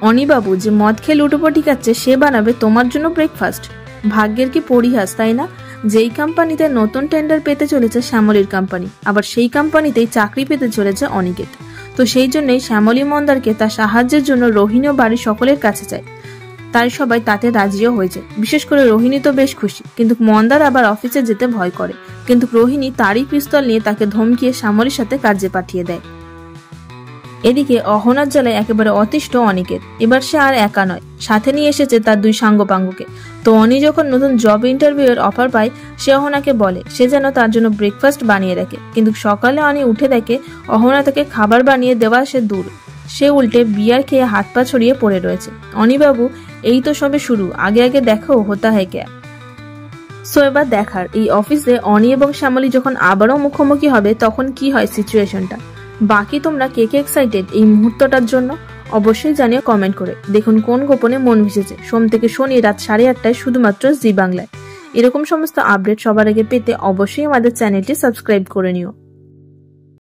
অনিবাবু যে মদ খেয়ে লুটোপুটি খাচ্ছে সে বানাবে তোমার জন্য ব্রেকফাস্ট। ভাগ্যের কি পরিহাস, তাই না? যেই কোম্পানিতে নতুন টেন্ডার পেতে চলেছে শ্যামলীর কোম্পানি, আবার সেই কোম্পানিতেই চাকরি পেতে চলেছে অনিকেত। তো সেই জন্যই শ্যামলী মন্দারকে তার সাহায্যের জন্য রোহিণী ও বাড়ির সকলের কাছে চায়। তাই সবাই তাতে রাজিও হয়েছে। বিশেষ করে রোহিণী তো বেশ খুশি, কিন্তু মন্দার আবার অফিসে যেতে ভয় করে। কিন্তু রোহিণী তারই পিস্তল নিয়ে তাকে ধমকিয়ে শ্যামলীর সাথে কাজে পাঠিয়ে দেয়। এদিকে অহনার জ্বালায় একেবারে অতিষ্ঠ অনিকেত। এবার সে আর একা নয়, সাথে নিয়ে এসেছে তার দুই সাঙ্গপাঙ্গকে। তো অনি যখন নতুন জব ইন্টারভিউ এর অফার পায়, সে অহনাকে বলে সে যেন তার জন্য ব্রেকফাস্ট বানিয়ে রাখে। কিন্তু সকালে অনি উঠে দেখে অহনা তাকে খাবার বানিয়ে দেওয়া সে দূর, সে উল্টে বিয়ার খেয়ে হাত পা ছড়িয়ে পড়ে রয়েছে। অনিবাবু, এই তো সবে শুরু, আগে আগে দেখো হতা হ্যায় ক্যা। সো এবার দেখার এই অফিসে অনি এবং শ্যামলী যখন আবারও মুখোমুখি হবে তখন কি হয় সিচুয়েশনটা। বাকি তোমরা কে কে এক্সাইটেড এই মুহূর্তটার জন্য অবশ্যই জানিও কমেন্ট করে। দেখুন কোন গোপনে মন ভিজেছে, সোম থেকে শনি রাত 8:30টায় শুধুমাত্র জি বাংলায়। এরকম সমস্ত আপডেট সবার আগে পেতে অবশ্যই আমাদের চ্যানেলটি সাবস্ক্রাইব করে নিও।